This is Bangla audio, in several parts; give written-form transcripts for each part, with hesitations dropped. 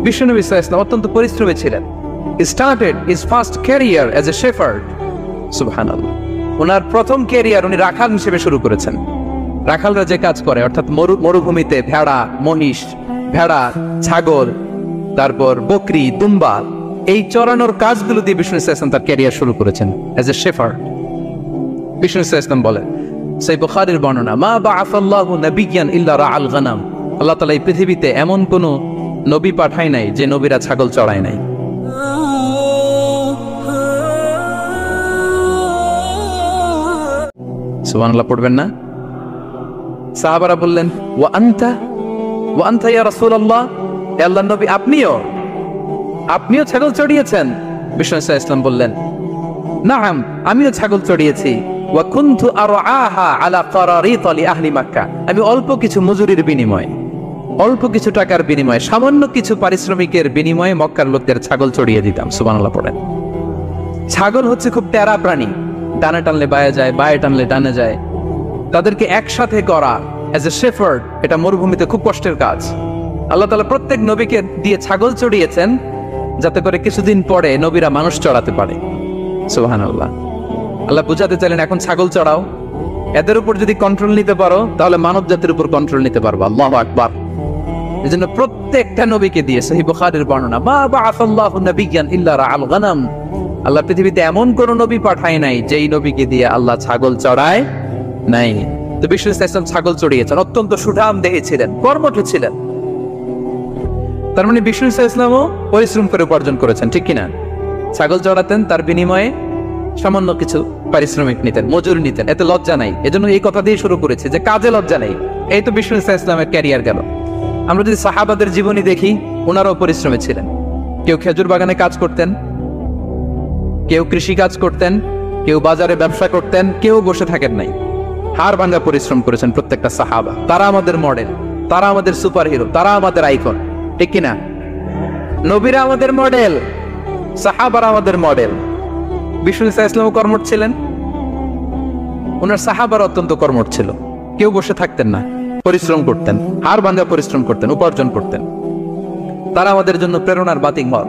বিশ্বনবী সাল্লাল্লাহু আলাইহি ওয়াসাল্লাম অত্যন্ত পরিশ্রমী ছিলেন। He started his first career as a shepherd. সুবহানাল্লাহ। ওনার প্রথম ক্যারিয়ার উনি রাখাল হিসেবে শুরু করেছেন। রাখালরা যে কাজ করে, অর্থাৎ মরুভূমিতে ভেড়া, মহিষ, ভেড়া, ছাগল, তারপর বকরি, দুম্বা, এই চরানোর কাজগুলো দিয়ে বিষ্ণু সাল্লাল্লাহু আলাইহি ওয়াসাল্লাম তার ক্যারিয়ার শুরু করেছেন এজ এ শেফার্ড। বিষ্ণু সাল্লাল্লাহু আলাইহি ওয়াসাল্লাম বলেন, সহিহ বুখারীর বর্ণনা, মা বাআসাল্লাহু নাবিয়্যান ইল্লা রাআল গানাম। আল্লাহ তাআলা এই পৃথিবীতে এমন কোন নবী পাঠায় নাই যে নবীরা ছাগল চড়ায় নাই। সুবহানাল্লাহ পড়বেন না? সাহাবারা বললেন, ওয়া আনতা ইয়া রাসূলুল্লাহ, হে আল্লাহর নবী, আপনিও ছাগল চড়িয়েছেন? বিষ্ণু সাল্লাল্লাহু আলাইহি ওয়াসাল্লাম বললেন, নাআম, আমিও ছাগল চড়িয়েছি। ওয়া কুনতু আরআহা আলা কারারিত লি আহলি মক্কা। আমি অল্প কিছু মজুরির বিনিময়ে, অল্প কিছু টাকার বিনিময়ে, সামান্য কিছু পারিশ্রমিকের বিনিময়ে মক্কার লোকদের ছাগল চড়িয়ে দিতাম। সুবহানাল্লাহ পড়েন। ছাগল হচ্ছে খুব টেরা প্রাণী, ডানে টানলে বায়ে যায়, বায়ে টানলে ডানে যায়। তাদেরকে একসাথে করা এজ এ শেফার্ড, এটা মরুভূমিতে খুব কষ্টের কাজ। আল্লাহ তাআলা প্রত্যেক নবীকে দিয়ে ছাগল চড়িয়েছেন যাতে করে কিছুদিন পরে নবীরা মানুষ চড়াতে পারে। সুবহানাল্লাহ। আল্লাহ বুঝাতে চাইলেন, এখন ছাগল চড়াও, এদের উপর যদি কন্ট্রোল নিতে পারো তাহলে মানব জাতির উপর কন্ট্রোল নিতে পারবে। আল্লাহু আকবার। এজন্য প্রত্যেকটা নবীকে দিয়ে, সহিহ বুখারীর বর্ণনা, মা বাআসাল্লাহু নাবিয়্যান ইল্লা রাআল গানাম। আল্লাহ পৃথিবীতে এমন কোন নবী পাঠায় নাই যেই নবীকে দিয়ে আল্লাহ ছাগল চড়ায় নাই। তো বিষ্ণু সাল্লাল্লাহু আলাইহি ওয়াসাল্লাম ছাগল চড়িয়েছেন, অত্যন্ত সুঠাম দেহে ছিলেন, কর্মঠ ছিলেন। তার মানে বিষ্ণু সাল্লাল্লাহু আলাইহি ওয়াসাল্লামও পরিশ্রম করে উপার্জন করেছেন, ঠিক কিনা? ছাগল চড়াতেন, তার বিনিময়ে সামান্য কিছু পারিশ্রমিক নিতেন, মজুরি নিতেন, এতে লজ্জা নাই। এজন্য এই কথা দিয়ে শুরু করেছে যে কাজে লজ্জা নেই। এই তো বিষ্ণু সাল্লাল্লাহু আলাইহি ওয়াসাল্লামের ক্যারিয়ার গেল। আমরা যদি সাহাবাদের জীবনী দেখি, ওনারাও পরিশ্রমী ছিলেন। কেউ খেজুর বাগানে কাজ করতেন, কেউ কৃষি কাজ করতেন, কেউ বাজারে ব্যবসা করতেন, কেউ বসে থাকেন নাই। হাড় ভাঙা পরিশ্রম করেছেন প্রত্যেকটা সাহাবা। তারা আমাদের মডেল, তারা আমাদের সুপার হিরো, তারা আমাদের আইকন, ঠিক কিনা? নবীরা আমাদের মডেল, সাহাবারা আমাদের মডেল। বিষ্ণু সাল্লাল্লাহু আলাইহি ওয়াসাল্লাম কর্মঠ ছিলেন, ওনার সাহাবারা অত্যন্ত কর্মঠ ছিল। কেউ বসে থাকতেন না, পরিশ্রম করতেন, হাড় ভাঙা পরিশ্রম করতেন, উপার্জন করতেন। তারা আমাদের জন্য প্রেরণার বাতিঘর।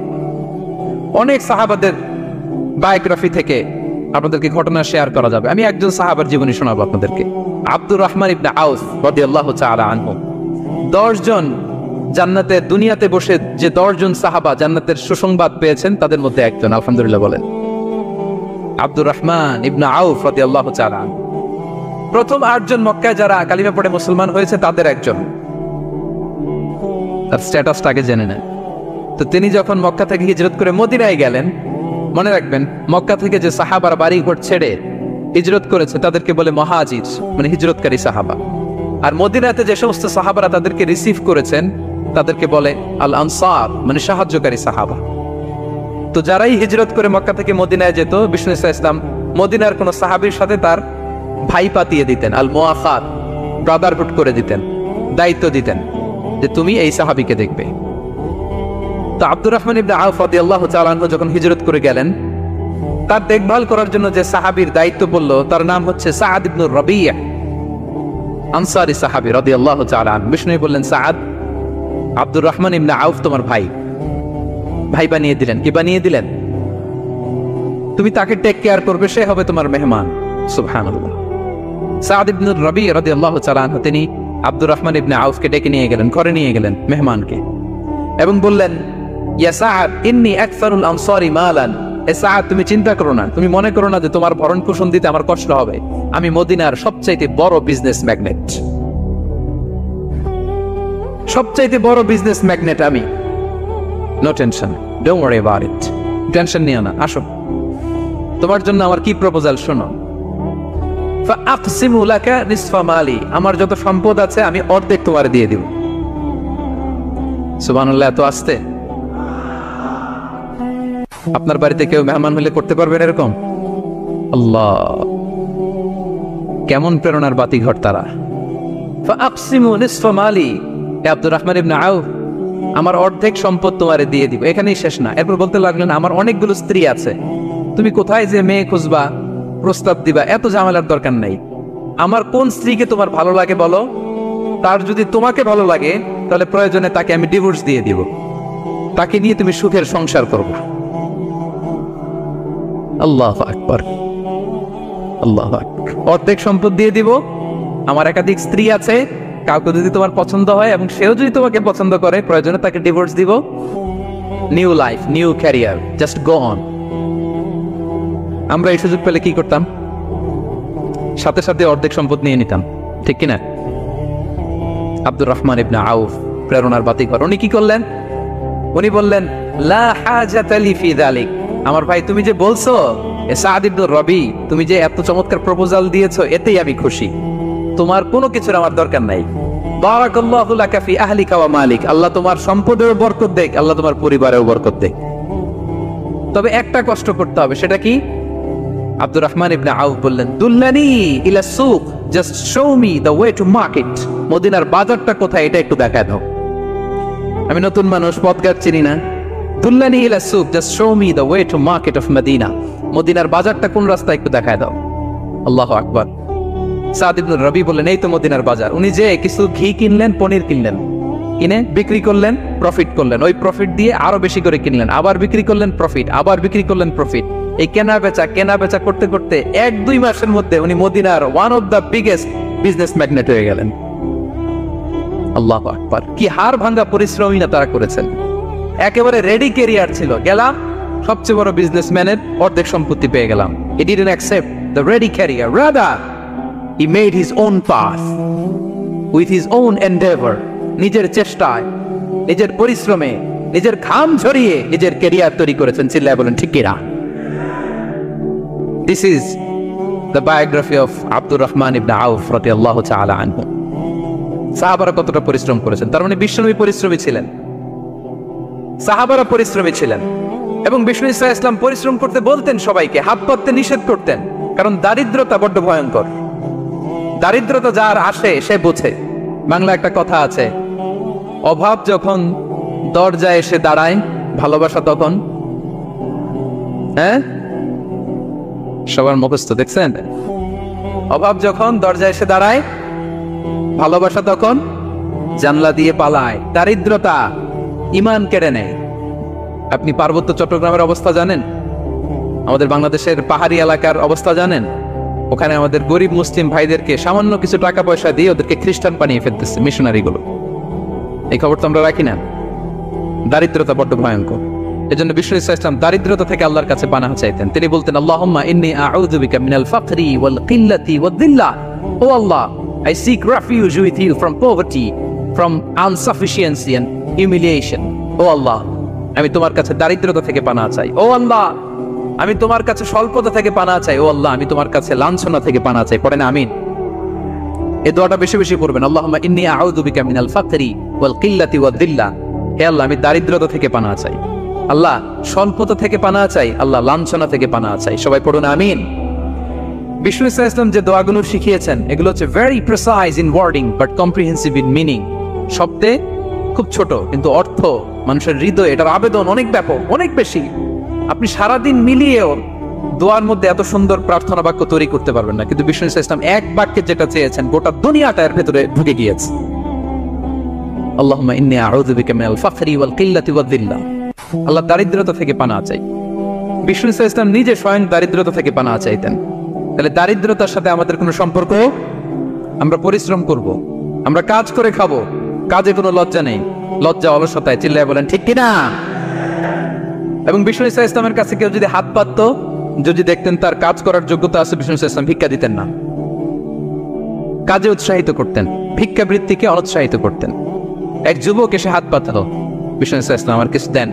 অনেক সাহাবাদের বায়োগ্রাফি থেকে আপনাদেরকে ঘটনা শেয়ার করা যাবে। আমি একজন সাহাবার জীবনী শোনাবো আপনাদেরকে। আব্দুর রহমান ইবনে আউফ রাদিয়াল্লাহু তাআলা আনহু। 10 জন জান্নাতের, দুনিয়াতে বসে যে 10 জন সাহাবা জান্নাতের সুসংবাদ পেয়েছেন তাদের মধ্যে একজন, আলহামদুলিল্লাহ বলেন। আব্দুর রহমান ইবনে আউফ রাদিয়াল্লাহু তাআলা আনহু প্রথম 8 জন মক্কায় যারা কালিমা পড়ে মুসলমান হয়েছে তাদের একজন। তার স্ট্যাটাসটা আগে জেনে নেন। তো তিনি যখন মক্কা থেকে হিজরত করে মদিনায় গেলেন, মনে রাখবেন মক্কা থেকে যে সাহাবারা বাড়ি ঘর ছেড়ে হিজরত করেছে তাদেরকে বলে মুহাজির, মানে হিজরতকারী সাহাবা। আর মদিনাতে যে সমস্ত সাহাবারা তাদেরকে রিসিভ করেছেন তাদেরকে বলে আল আনসার, মানে সাহায্যকারী সাহাবা। তো যারাই হিজরত করে মক্কা থেকে মদিনায় যেত, বিষ্ণু সাল্লাল্লাহু আলাইহি ওয়াসাল্লাম মদিনার কোন সাহাবীর সাথে তার ভাই পাতিয়ে দিতেন, আল মুআখাত, ব্রাদারহুড করে দিতেন, দায়িত্ব দিতেন যে তুমি এই সাহাবীকে দেখবে। তো আব্দুর রহমান ইবনে আউফ রাদিয়াল্লাহু তাআলা আনহু যখন হিজরত করে গেলেন, তার দেখভাল করার জন্য যে সাহাবীর দায়িত্ব পড়ল তার নাম হচ্ছে সাআদ ইবনে রাবিয়া, আনসারী সাহাবী রাদিয়াল্লাহু তাআলা আনহু। বিষ্ণু বললেন, সাআদ, আব্দুর রহমান ইবনে আউফ তোমার ভাই, ভাই বানিয়ে দিলেন। কি বানিয়ে দিলেন? তুমি তাকে টেক কেয়ার করবে, সে হবে তোমার মেহমান। সুবহানাল্লাহ। সাআদ ইবনে রাবিয়া রাদিয়াল্লাহু তাআলা আনহু তিনি আব্দুর রহমান ইবনে আউফকে ডেকে নিয়ে গেলেন, ঘরে নিয়ে গেলেন মেহমানকে, এবং বললেন, ইয়া সাআদ ইন্নী আকসারুল আনসারি মালান। এ সাআদ, তুমি চিন্তা করো না, তুমি মনে করো না যে তোমার ভরণ পোষণ দিতে আমার কষ্ট হবে। আমি মদিনার সবচাইতে বড় বিজনেস ম্যাগনেট, সবচাইতে বড় বিজনেস ম্যাগনেট আমি। No tension, don't worry about it. Tension নিও না, আসো, তোমার জন্য আমার কি প্রপোজাল শোনো। ফাআকসিমু লাকা নিসফা মালি, আমার যত সম্পদ আছে আমি অর্ধেক তোমারে দিয়ে দিব। সুবহানাল্লাহ। এত আসতে আপনার বাড়িতে কেউ মেহমান হলে করতে পারবেন এরকম? আল্লাহ, কেমন প্রেরণার বাতিঘর তারা। ফাআকসিমু নিসফা মালি, আব্দুর রহমান ইবনে আউফ, আমার অর্ধেক সম্পদ তোমারে দিয়ে দিব। এখানেই শেষ না, এরপর বলতে লাগলেন, আমার অনেকগুলো স্ত্রী আছে, তুমি কোথায় যে মেয়ে খুঁজবা, প্রস্তাব দিবা, এত ঝামেলার দরকার নাই। আমার কোন স্ত্রীকে তোমার ভালো লাগে বলো, তার যদি তোমাকে ভালো লাগে তাহলে প্রয়োজনে তাকে আমি ডিভোর্স দিয়ে দিব। তাকে নিয়ে তুমি সুখের সংসার করবে। আল্লাহু আকবার, আল্লাহু আকবার। অর্ধেক সম্পদ দিয়ে দিব, আমার একাধিক স্ত্রী আছে, কাউকে যদি তোমার পছন্দ হয় এবং সেও যদি তোমাকে পছন্দ করে, প্রয়োজনে তাকে ডিভোর্স দিব, new life, new career, just go on. আমরা এই সুযোগ পেলে কি করতাম? সাথে সাথে অর্ধেক সম্পদ নিয়ে নিতাম, ঠিক কিনা? আব্দুর রহমান ইবনে আউফ, প্রেরণার বাতিঘর, উনি কি করলেন? উনি বললেন, লা হাজাতা লি ফি যালিক। আমার ভাই, তুমি যে বলছো সাদ ইবনে রবি, তুমি যে এত চমৎকার প্রপোজাল দিয়েছো, এতেই আমি খুশি, তোমার কোনো কিছুর আমার দরকার নাই। বারাকাল্লাহু লাকা ফি আহলিকা ওয়া মালিক, আল্লাহ তোমার সম্পদেও বরকত দেখ, আল্লাহ তোমার পরিবারেও বরকত দেখ। তবে একটা কষ্ট করতে হবে, সেটা কি? আব্দুর রহমান ইবনে আউফ বললেন, দুল্লানি ইলা সুক, just show me the way to market. মদিনার বাজারটা কোথায় এটা একটু দেখায় দাও। আমি নতুন মানুষ, পথঘাট চিনি না। দুল্লানি ইলা সুক, just show me the way to market of Medina. মদিনার বাজারটা কোন রাস্তা একটু দেখায় দাও। আল্লাহু আকবার। সাদ ইবনে রবি বললেন, এই তো মদিনার বাজার। উনি যে কিছু ঘি কিনলেন, পনির কিনলেন, কিনে বিক্রি করলেন, প্রফিট করলেন। ওই প্রফিট দিয়ে আরো বেশি করে কিনলেন, আবার বিক্রি করলেন, প্রফিট, আবার বিক্রি করলেন, প্রফিট। এই কেনা বেচা করতে করতে 1-2 মাসের মধ্যে উনি মদিনার one of the biggest business magnate হয়ে গেলেন। আল্লাহু আকবার। কি হাড় ভাঙা পরিশ্রমী না তারা করেছেন। একেবারে রেডি ক্যারিয়ার ছিল, গেলাম সবচেয়ে বড় বিজনেসম্যানের অর্ধেক সম্পত্তি পেয়ে গেলাম। He didn't accept the ready career, rather he made his own path with his own endeavor. নিজের চেষ্টায়, নিজের পরিশ্রমে, নিজের ঘাম ঝরিয়ে নিজের ক্যারিয়ার তৈরি করেছেন। চিল্লায় বলেন ঠিক কিনা? This is the biography of Abdur Rahman ibn Auf radiyallahu ta'ala anhu. সাহাবারা কতটা পরিশ্রম করেছেন, তার মানে বিশ্বনবী পরিশ্রমী ছিলেন, সাহাবারা পরিশ্রমী ছিলেন। এবং বিষ্ণু ইসা ইসলাম পরিশ্রম করতে বলতেন সবাইকে, হাত পাততে নিষেধ করতেন, কারণ দারিদ্রতা বড্ড ভয়ঙ্কর। দারিদ্রতা যার আসে সে বোঝে। বাংলা একটা কথা আছে, অভাব যখন দরজায় এসে দাঁড়ায়, ভালোবাসা তখন। হ্যাঁ, সবার মুখস্থ, দেখছেন? অভাব যখন দরজায় এসে দাঁড়ায়, ভালোবাসা তখন জানলা দিয়ে পালায়। দারিদ্রতা ঈমান কেড়ে নেয়। আপনি পার্বত্য চট্টগ্রামের অবস্থা জানেন? আমাদের বাংলাদেশের পাহাড়ি এলাকার অবস্থা জানেন? ওখানে আমাদের গরিব মুসলিম ভাইদেরকে সামান্য কিছু টাকা পয়সা দিয়ে ওদেরকে খ্রিস্টান বানিয়ে ফেলতেছে মিশনারি গুলো। এই খবর তো আমরা রাখি না। দারিদ্রতা বড্ড ভয়ঙ্কর। এজন্য বিষ্ণু ইসলাম দারিদ্রতা থেকে আল্লাহর কাছে পানাহ চাইতেন। তিনি বলতেন, আল্লাহুম্মা ইন্নী আউযু বিকা মিনাল ফাকরি ওয়াল কিল্লাতি ওয়াদ-দিল্লা। ও আল্লাহ, I seek refuge with you from poverty, from insufficiency and humiliation. ও আল্লাহ, আমি তোমার কাছে দারিদ্রতা থেকে পানাহ চাই। ও আল্লাহ, আমি তোমার কাছে স্বল্পতা থেকে পানাহ চাই। ও আল্লাহ, আমি তোমার কাছে লাঞ্ছনা থেকে পানাহ চাই। পড়েন আমিন। এই দোয়াটা বেশি বেশি পড়বেন। আল্লাহুম্মা ইন্নী আউযু বিকা মিনাল ফাকরি ওয়াল কিল্লাতি ওয়াদ-দিল্লা। হে আল্লাহ, আমি দারিদ্রতা থেকে পানাহ চাই। আল্লাহ, স্বল্পতা থেকে পানাহ চাই। আল্লাহ, লাঞ্ছনা থেকে পানাহ চাই। সবাই পড়ুন আমিন। বিষ্ণু ইসলাম যে দোয়াগুলো শিখিয়েছেন, এগুলো হচ্ছে very precise in wording but comprehensive in meaning. শব্দে খুব ছোট, কিন্তু অর্থ মানুষের হৃদয়ে এটার আবেদন অনেক ব্যাপক, অনেক বেশি। আপনি সারাদিন মিলিয়েও দোয়ার মধ্যে এত সুন্দর প্রার্থনা বাক্য তৈরি করতে পারবেন না, কিন্তু বিষ্ণু ইসলাম এক বাক্যে যেটা চেয়েছেন, গোটা দুনিয়াটা এর ভেতরে ঢুকে গিয়েছে। আল্লাহুম্মা ইন্নী আউযু বিকা মিনাল ফাকরি ওয়াল কিল্লাতি ওয়াদ-দিল্লা। আল্লাহ, দারিদ্রতা থেকে পানাহ চাই। বিষ্ণু ইসলাম নিজে স্বয়ং দারিদ্রতা থেকে পানাহ চাইতেন। তাহলে দারিদ্রতার সাথে আমাদের কোনো সম্পর্ক? আমরা পরিশ্রম করব, আমরা কাজ করে খাবো, কাজে কোনো লজ্জা নেই, লজ্জা অলসতায়। চিল্লায় বলেন ঠিক কিনা? এবং বিষ্ণু ইসলামের কাছে কেউ যদি হাত পাততো, যদি দেখতেন তার কাজ করার যোগ্যতা আছে, বিষ্ণু ইসলাম ভিক্ষা দিতেন না, কাজে উৎসাহিত করতেন, ভিক্ষাবৃত্তিকে অনুৎসাহিত করতেন। এক যুবক এসে হাত পাতলো, বিষ্ণু ইসলাম আমার কিছু দেন।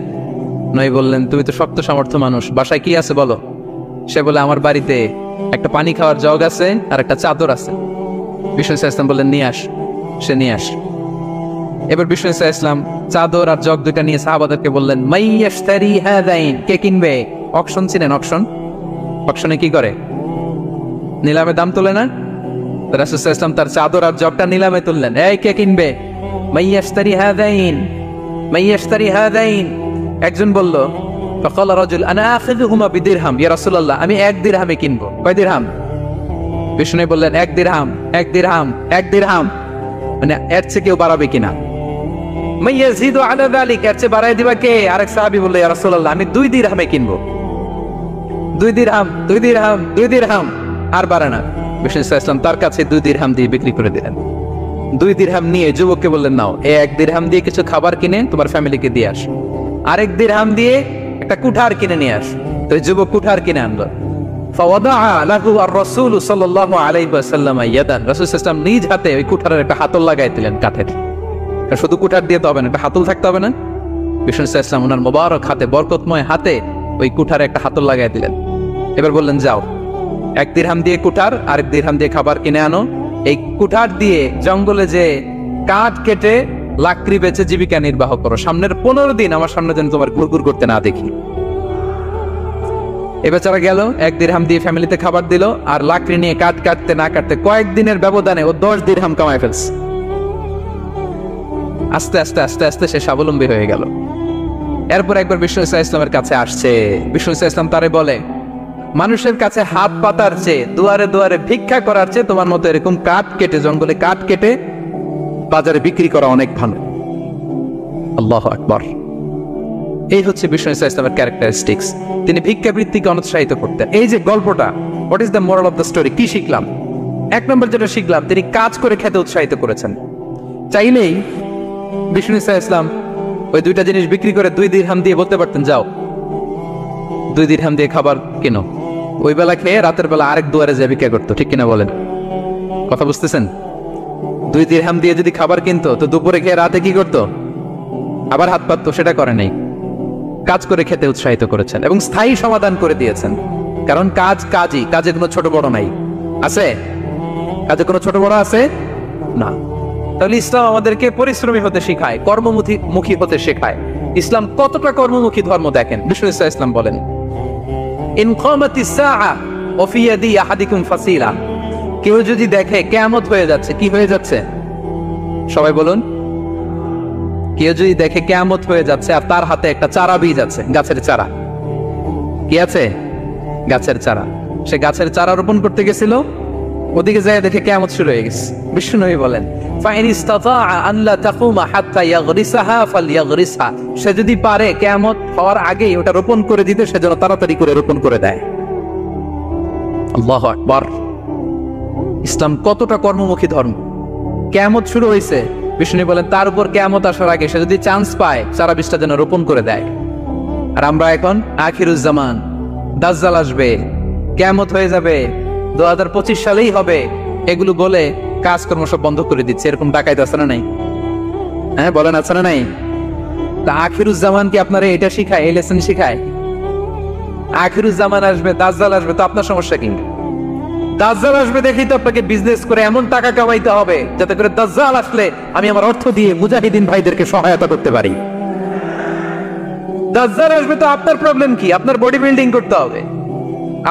নয় বললেন, তুমি তো শক্ত সামর্থ্য মানুষ, বাসায় কি আছে বলো? সে বলে, আমার বাড়িতে একটা পানি খাওয়ার জগ আছে আর একটা চাদর আছে। বিষ্ণু ইসলাম বললেন, নিয়ে আস। সে নিয়ে আস। এবার বিষ্ণু ইসলাম চাদর আর জগ দুইটা নিয়ে সাহাবাদেরকে বললেন, মাইয়াশতারি হাযাইন, কে কিনবে? অকশন চিনেন? অকশন, অকশনে কি করে? নিলামে দাম তোলে না? রাসূল সাল্লাল্লাহু আলাইহি ওয়াসাল্লাম তার চাদর আর জগটা নিলামে তুললেন। এই কে কিনবে? মাইয়াশতারি হাযাইন, মাইয়াশতারি হাযাইন। একজন বলল, ফাকাল রাজুল আনা আখিযুহুমা বিদিরহাম, ইয়া রাসূলুল্লাহ, আমি 1 দিরহামে কিনবো। কয় দিরহাম? বিষ্ণু বললেন, 1 দিরহাম, 1 দিরহাম, 1 দিরহাম। মানে এর চেয়ে কেউ বাড়াবে কিনা? মাইয়াজিদু আলা যালিকা, এর চেয়ে বাড়ায় দিবা কে? আরেক সাহাবী বলল, ইয়া রাসূলুল্লাহ, আমি 2 দিরহামে কিনবো। 2 দিরহাম, 2 দিরহাম, 2 দিরহাম, আর বাড়ে না। বিষ্ণু সাল্লাল্লাহু আলাইহি ওয়াসাল্লাম তার কাছে 2 দিরহাম দিয়ে বিক্রি করে দিলেন। 2 দিরহাম নিয়ে যুবককে বললেন, নাও, এই 1 দিরহাম দিয়ে কিছু খাবার কিনে তোমার ফ্যামিলিকে দিয়ে আস, আরেক দিরহাম দিয়ে একটা কুঠার কিনে নিয়ে আস। তো যুবক কুঠার কিনে আনলো। ফাওয়াদাআ লাহু আর-রাসূল সাল্লাল্লাহু আলাইহি ওয়াসাল্লাম ইয়াদান, রাসূল সাল্লাল্লাহু আলাইহি ওয়াসাল্লাম নিজ হাতে ওই কুঠারের একটা হাতল লাগাই দিলেন কাঠের। শুধু কুঠার দিয়ে তো হবে না, একটা হাতল থাকতে হবে না? বিষ্ণু সাল্লাল্লাহু আলাইহি ওয়াসাল্লাম ওনার মোবারক হাতে, বরকতময় হাতে ওই কুঠারে একটা হাতল লাগাই দিলেন। এবার বললেন, যাও, 1 দিরহাম দিয়ে কুঠার, আরেক দিরহাম দিয়ে খাবার কিনে আনো। এই কুঠার দিয়ে জঙ্গলে যে কাঠ কেটে লাকড়ি বেচে জীবিকা নির্বাহ করো। সামনের 15 দিন আমার সামনে যেন তোমার ঘুরঘুর করতে না দেখি। এ বেচারা গেল, 1 দিরহাম দিয়ে ফ্যামিলিতে খাবার দিল, আর লাকড়ি নিয়ে কাঠ কাটতে না কাটতে কয়েকদিনের ব্যবধানে ও 10 দিরহাম কামায় ফেলছে। আস্তে আস্তে আস্তে আস্তে সে স্বাবলম্বী হয়ে গেল। এরপর একবার বিষ্ণু সাল্লাল্লাহু আলাইহি ওয়াসাল্লামের কাছে আসছে। বিষ্ণু সাল্লাল্লাহু আলাইহি ওয়াসাল্লাম তারে বলে, মানুষের কাছে হাত পাতার চেয়ে, দুয়ারে দুয়ারে ভিক্ষা করার চেয়ে তোমার মতো এরকম কাঠ কেটে, জঙ্গলে কাঠ কেটে বাজারে বিক্রি করা অনেক ভালো। আল্লাহু আকবার। এই হচ্ছে বিষ্ণু সাল্লাল্লাহু আলাইহি ওয়াসাল্লামের ক্যারেক্টারিস্টিক্স। তিনি ভিক্ষাবৃত্তিকে অনুৎসাহিত করতেন। এই যে গল্পটা, what is the moral of the story? কি শিখলাম? 1 নম্বর যেটা শিখলাম, তিনি কাজ করে খেতে উৎসাহিত করেছেন। চাইলেই বিষ্ণু সাল্লাল্লাহু আলাইহি ওয়াসাল্লাম ওই 2টা জিনিস বিক্রি করে 2 দিরহাম দিয়ে বলতে পারতেন, যাও 2 দিরহাম দিয়ে খাবার কিনো। ওই বেলা খেয়ে রাতের বেলা আরেক দুয়ারে যে ভিক্ষা করতো, ঠিক কিনা বলেন? কথা বুঝতেছেন? 2 দিরহাম দিয়ে যদি খাবার কিনতো, তো দুপুরে খেয়ে রাতে কি করতো? আবার হাত পাততো। সেটা করে নাই। কাজ করে খেতে উৎসাহিত করেছেন এবং স্থায়ী সমাধান করে দিয়েছেন। কারণ কাজ কাজই, কাজে কোনো ছোট বড় নাই। আছে? কাজে কোনো ছোট বড় আছে না। তাহলে ইসলাম আমাদেরকে পরিশ্রমী হতে শেখায়, কর্মমুখী হতে শেখায়। ইসলাম কতটা কর্মমুখী ধর্ম দেখেন। বিষ্ণু সাল্লাল্লাহু আলাইহি ওয়াসাল্লাম বলেন, ইন কামাতিস সাআ ওয়া ফি ইয়াদি আহাদিকুম ফাসিলা, কেউ যদি দেখে কিয়ামত হয়ে যাচ্ছে, কি হয়ে যাচ্ছে? সবাই বলুন। কেউ যদি দেখে কিয়ামত হয়ে যাচ্ছে আর তার হাতে একটা চারা বীজ আছে, গাছের চারা। কি আছে? গাছের চারা। সে গাছের চারা রোপণ করতে গেছিল, ওদিকে যায় দেখে কিয়ামত শুরু হয়ে গেছে। বিষ্ণু নবী বলেন, ফাইন ইসতাতাআ আন লা তাকুমা হাত্তা ইয়াগরিসাহা ফালইয়াগরিসহা, সে যদি পারে কিয়ামত হওয়ার আগেই ওটা রোপণ করে দিতে, সে যেন তাড়াতাড়ি করে রোপণ করে দেয়। আল্লাহু আকবার। ইসলাম কতটা কর্মমুখী ধর্ম। কিয়ামত শুরু হয়েছে, বিষ্ণু বলেন তার উপর কিয়ামত আসার আগে সে যদি চান্স পায়, চারা বীজটা যেন রোপণ করে দেয়। আর আমরা এখন আখিরুজ্জামান, দাজ্জাল আসবে, কিয়ামত হয়ে যাবে, 2025 সালেই হবে, এগুলো বলে কাজকর্ম সব বন্ধ করে দিচ্ছে। এরকম ডাকাইতে আছে না নাই? হ্যাঁ বলেন, আছে না নাই? তা আখিরুজ্জামান কি আপনারা এটা শিখায়, এই লেসন শিখায়? আখিরুজ্জামান আসবে, দাজ্জাল আসবে, তো আপনার সমস্যা কি? দাজ্জাল আসবে দেখেই তো আপনাকে বিজনেস করে এমন টাকা কামাইতে হবে যাতে করে দাজ্জাল আসলে আমি আমার অর্থ দিয়ে মুজাহিদিন ভাইদেরকে সহায়তা করতে পারি। দাজ্জাল আসবে তো আপনার প্রবলেম কি? আপনার বডি বিল্ডিং করতে হবে,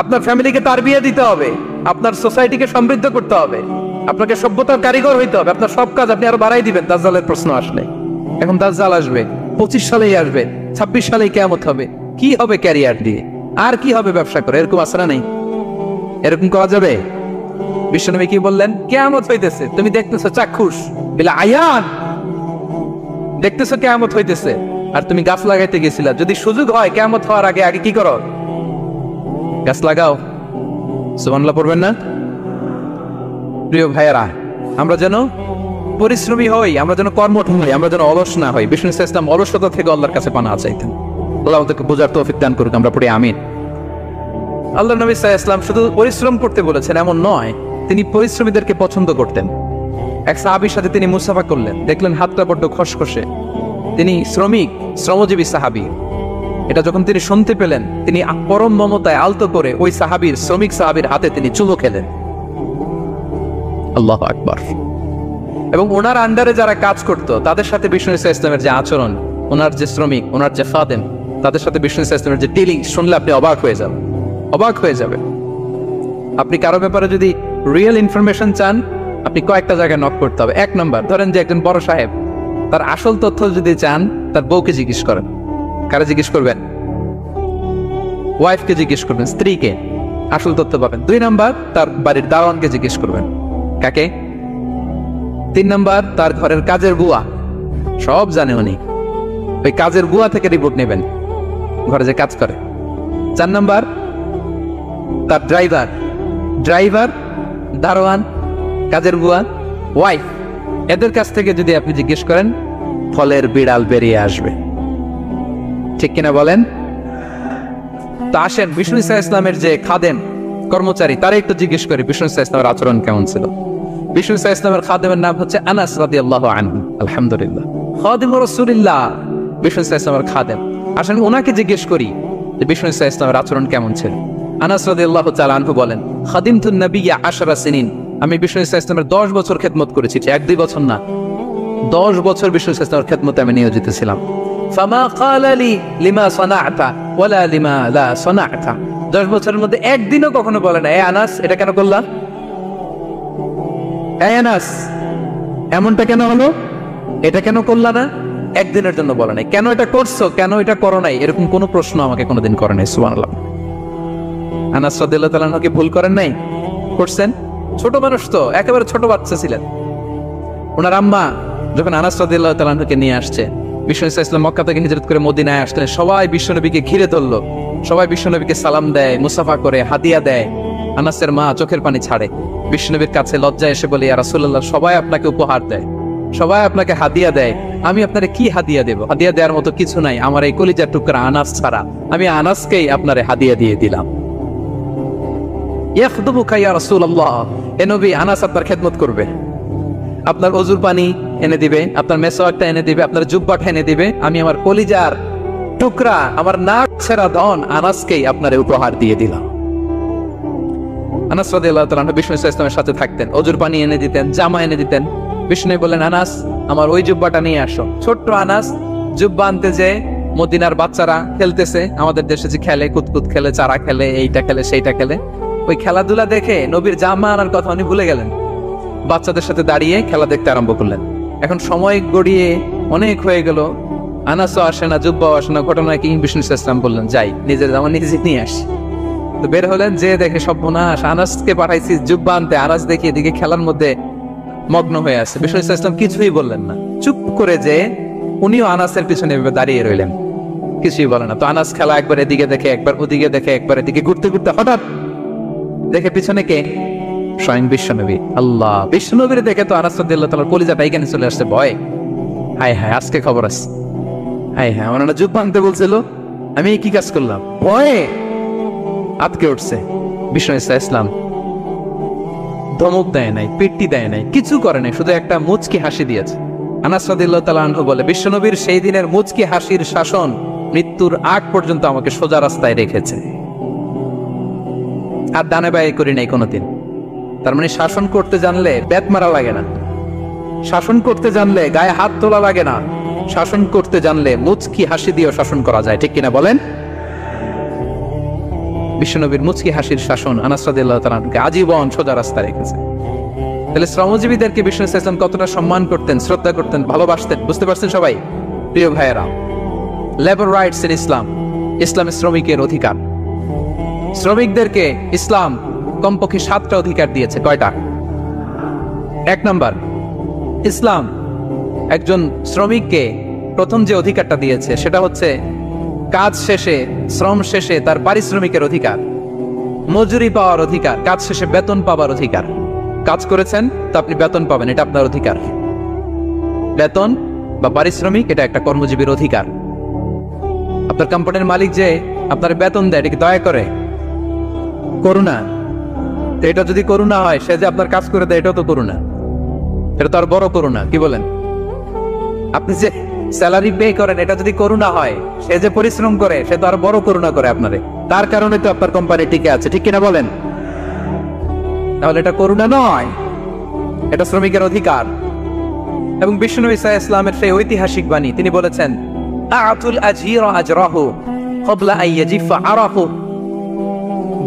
আপনার ফ্যামিলিকে তারবিয়া দিতে হবে, আপনার সোসাইটিকে সমৃদ্ধ করতে হবে, আপনাকে সভ্যতার কারিগর হইতে হবে। আপনার সব কাজ আপনি আরো বাড়াই দিবেন দাজ্জালের প্রশ্ন আসলে। এখন দাজ্জাল আসবে, 25 সালেই আসবে, 26 সালেই কিয়ামত হবে। কি হবে ক্যারিয়ার দিয়ে? আর কি হবে ব্যবসা করে? এরকম আসরা নেই? এরকম করা যাবে? বিশ্বনবী কি বললেন? কিয়ামত হইতেছে, তুমি দেখতেছো চাক্ষুষ বিল আয়ান, দেখতেছো কিয়ামত হইতেছে, আর তুমি গাছ লাগাইতে গেছিলা। যদি সুযোগ হয় কিয়ামত হওয়ার আগে আগে কি করো? গাছ লাগাও। সুবহানাল্লাহ পড়বেন না? প্রিয় ভাইয়েরা, আমরা যেন পরিশ্রমী হই, আমরা যেন কর্মঠ হই, আমরা যেন অলস না হই। বিষ্ণু ইসলাম অলসতা থেকে আল্লাহর কাছে পানাহ চাইতেন। আল্লাহ আমাদেরকে বোঝার তৌফিক দান করুক। আমরা পড়ি আমিন। আল্লাহ নবী সাল্লাল্লাহু আলাইহি ওয়াসাল্লাম শুধু পরিশ্রম করতে বলেছেন এমন নয়, তিনি পরিশ্রমীদেরকে পছন্দ করতেন। এক সাহাবীর সাথে তিনি মুসাফা করলেন, দেখলেন হাতটা বড্ড খসখসে। তিনি শ্রমিক, শ্রমজীবী সাহাবী। এটা যখন তিনি শুনতে পেলেন, তিনি পরম মমতায় আলতো করে ওই সাহাবীর, শ্রমিক সাহাবীর হাতে তিনি চুমু খেলেন। আল্লাহু আকবার। এবং ওনার আন্ডারে যারা কাজ করত তাদের সাথে বিষ্ণু ইসলামের যে আচরণ, ওনার যে শ্রমিক, ওনার যে খাদেম, তাদের সাথে বিষ্ণু ইসলামের যে ডিলিং শুনলে আপনি অবাক হয়ে যাবেন, অবাক হয়ে যাবে। আপনি কারো ব্যাপারে যদি রিয়েল ইনফরমেশন চান, আপনি কয়েকটা জায়গায় নক করতে হবে। 1 নাম্বার, ধরেন যে একজন বড় সাহেব, তার আসল তথ্য যদি চান, তার বউকে জিজ্ঞেস করেন। কারে জিজ্ঞেস করবেন? ওয়াইফকে জিজ্ঞেস করবেন, স্ত্রীকে, আসল তথ্য পাবেন। 2 নাম্বার, তার বাড়ির দারোয়ানকে জিজ্ঞেস করবেন। কাকে? 3 নাম্বার, তার ঘরের কাজের বুয়া। সব জানে উনি। ওই কাজের বুয়া থেকে রিপোর্ট নেবেন, ঘরে যে কাজ করে। 4 নাম্বার, তার ড্রাইভার, দারোয়ান, কাজের বুয়া, ওয়াইফ, এদের কাছ থেকে যদি আপনি জিজ্ঞেস করেন, ফলের বিড়াল বেরিয়ে আসবে। ঠিক কিনা বলেন? তো আসেন বিষ্ণু ইসা ইসলামের যে খাদেম কর্মচারী, তারা একটু জিজ্ঞেস করি বিষ্ণু ইসা ইসলামের আচরণ কেমন ছিল। বিষ্ণু ইসা ইসলামের খাদেমের নাম হচ্ছে আনাস রাদিয়াল্লাহু আনহু। আলহামদুলিল্লাহ, খাদিমুর রাসূলিল্লাহ, বিষ্ণু ইসা ইসলামের খাদেম। আসেন ওনাকে জিজ্ঞেস করি যে বিষ্ণু ইসা ইসলামের আচরণ কেমন ছিল। আনাস রাদিয়াল্লাহু তাআলা আনহু বলেন, খাদিমতুন নবিয়্যা 10 সিনিন, আমি বিষ্ণু ইসা ইসলামের 10 বছর খেদমত করেছি, 1-2 বছর না, 10 বছর বিষ্ণু ইসা ইসলামের খেদমতে আমি নিয়োজিত ছিলাম। ফামা ক্বালা লি লিমা সানা'তা ওয়ালা লিমা লা সানা'তা, 10 বছরের মধ্যে একদিনও কখনো বলে না, এ আনাস এটা কেন করলা, এ আনাস এমনটা কেন হলো, এটা কেন করলা না, একদিনের জন্য বলে নাই। কেন এটা করছো, কেন এটা করো নাই, এরকম কোনো প্রশ্ন আমাকে কোনোদিন করে নাই। সুবহানাল্লাহ। আনাস রাদিয়াল্লাহু তাআলা কি ভুল করেন নাই? করছেন। ছোট মানুষ তো, একেবারে ছোট বাচ্চা ছিলেন। ওনার আম্মা যখন আনাস রাদিয়াল্লাহু তাআলাকে নিয়ে আসছে, বিষ্ণু ইসা ইসলাম মক্কা থেকে হিজরত করে মদিনায় আসলেন, সবাই বিশ্বনবীকে ঘিরে ধরলো, সবাই বিশ্বনবীকে সালাম দেয়, মুসাফা করে, হাদিয়া দেয়। আনাসের মা চোখের পানি ছাড়ে, বিশ্বনবীর কাছে লজ্জা এসে বলে, ইয়া রাসূলুল্লাহ, সবাই আপনাকে উপহার দেয়, সবাই আপনাকে হাদিয়া দেয়, আমি আপনারে কি হাদিয়া দেব? হাদিয়া দেওয়ার মতো কিছু নাই আমার এই কলিজার টুকরা আনাস ছাড়া, আমি আনাসকেই আপনারে হাদিয়া দিয়ে দিলাম। ইয়াখদুবুকা ইয়া রাসূলুল্লাহ, এ নবী, আনাস আপনার খেদমত করবে, আপনার ওযুর পানি এনে দিবে, আপনার মেসওয়াকটা এনে দিবে, আপনার জুব্বাটা এনে দিবে, আমি আমার কলিজার টুকরা, আমার নাক ছেঁড়া ধন আনাসকেই আপনারে উপহার দিয়ে দিলাম। আনাস রাদিয়াল্লাহু তাআলা বিষ্ণু ইসা ইসলামের সাথে থাকতেন, ওযুর পানি এনে দিতেন, জামা এনে দিতেন। বিষ্ণু বললেন, আনাস আমার ওই জুব্বাটা নিয়ে আসো। ছোট্ট আনাস জুব্বা আনতে যে মদিনার বাচ্চারা খেলতেছে, আমাদের দেশে যে খেলে, কুতকুত খেলে, চারা খেলে, এইটা খেলে, সেইটা খেলে, ওই খেলাধুলা দেখে নবীর জামা আনার কথা উনি ভুলে গেলেন, বাচ্চাদের সাথে দাঁড়িয়ে খেলা দেখতে আরম্ভ করলেন। এখন সময় গড়িয়ে অনেক হয়ে গেল, আনাসও আসে না, জুব্বাও আসে না। ঘটনা কি? বিষ্ণু ইসলাম বললেন, যাই নিজের জামা নিজে নিয়ে আসি। তো বের হলেন, যে দেখে সর্বনাশ, আনাসকে পাঠাইছি জুব্বা আনতে, আনাস দেখি এদিকে খেলার মধ্যে মগ্ন হয়ে আছে। বিষ্ণু ইসলাম কিছুই বললেন না, চুপ করে যে উনিও আনাসের পিছনে দাঁড়িয়ে রইলেন, কিছুই বলে না। তো আনাস খেলা একবার এদিকে দেখে, একবার ওদিকে দেখে, একবার এদিকে ঘুরতে ঘুরতে হঠাৎ দেখে পিছনে কে? স্বয়ং বিশ্বনবী। আল্লাহ, বিশ্বনবীর দেখে তো আনাস রাদিয়াল্লাহু তাআলার কলিজাটা এখানে চলে আসছে ভয়। হায় হায়, আজকে খবর আছে। হায় হায়, আমার না জুব্বা আনতে বলছিল, আমি কি কাজ করলাম? ভয়ে আটকে উঠছে। বিষ্ণু ইসলাম ধমক দেয় নাই, পিট্টি দেয় নাই, কিছু করে নাই, শুধু একটা মুচকি হাসি দিয়েছে। আনাস রাদিয়াল্লাহু তাআলা আনহু বলে, বিশ্বনবীর সেই দিনের মুচকি হাসির শাসন মৃত্যুর আগ পর্যন্ত আমাকে সোজা রাস্তায় রেখেছে, আর ডানে বায়ে করি নাই কোনোদিন। তার মানে শাসন করতে জানলে বেত মারা লাগে না, শাসন করতে জানলে গায়ে হাত তোলা লাগে না, শাসন করতে জানলে মুচকি হাসি দিয়েও শাসন করা যায়। ঠিক কিনা বলেন? বিশ্বনবীর মুচকি হাসির শাসন আনাস রাদিয়াল্লাহু তাআলা আনহুকে আজীবন সোজা রাস্তা রেখেছে। তাহলে শ্রমজীবীদেরকে বিষ্ণু ইসলাম কতটা সম্মান করতেন, শ্রদ্ধা করতেন, ভালোবাসতেন, বুঝতে পারছেন সবাই? প্রিয় ভাইয়েরা, লেবার রাইটস ইন ইসলাম, ইসলামের শ্রমিকের অধিকার। শ্রমিকদেরকে ইসলাম কমপক্ষে 7টা অধিকার দিয়েছে। কয়টা? 1 নাম্বার, ইসলাম একজন শ্রমিককে প্রথম যে অধিকারটা দিয়েছে সেটা হচ্ছে কাজ শেষে, শ্রম শেষে তার পারিশ্রমিকের অধিকার, মজুরি পাওয়ার অধিকার, কাজ শেষে বেতন পাওয়ার অধিকার। কাজ করেছেন তো আপনি বেতন পাবেন, এটা আপনার অধিকার। বেতন বা পারিশ্রমিক এটা একটা কর্মজীবীর অধিকার। আপনার কোম্পানির মালিক যে আপনার বেতন দেয়, এটা কি দয়া করে? করুণা। এটা যদি করুণা হয়, সে যে আপনার কাজ করে দেয়, এটাও তো করুণা, এটা তো আর বড় করুণা। কি বলেন? আপনি যে স্যালারি পে করেন, এটা যদি করুণা হয়, সে যে পরিশ্রম করে, সে তো আর বড় করুণা করে আপনারে, তার কারণে তো আপনার কোম্পানি টিকে আছে। ঠিক কিনা বলেন? তাহলে এটা করুণা নয়, এটা শ্রমিকের অধিকার। এবং বিষ্ণু ইসা ইসলামের সেই ঐতিহাসিক বাণী, তিনি বলেছেন, আতুল আজীরা আজরাহু ক্বাবলা আন ইয়াজিফা আরাহু,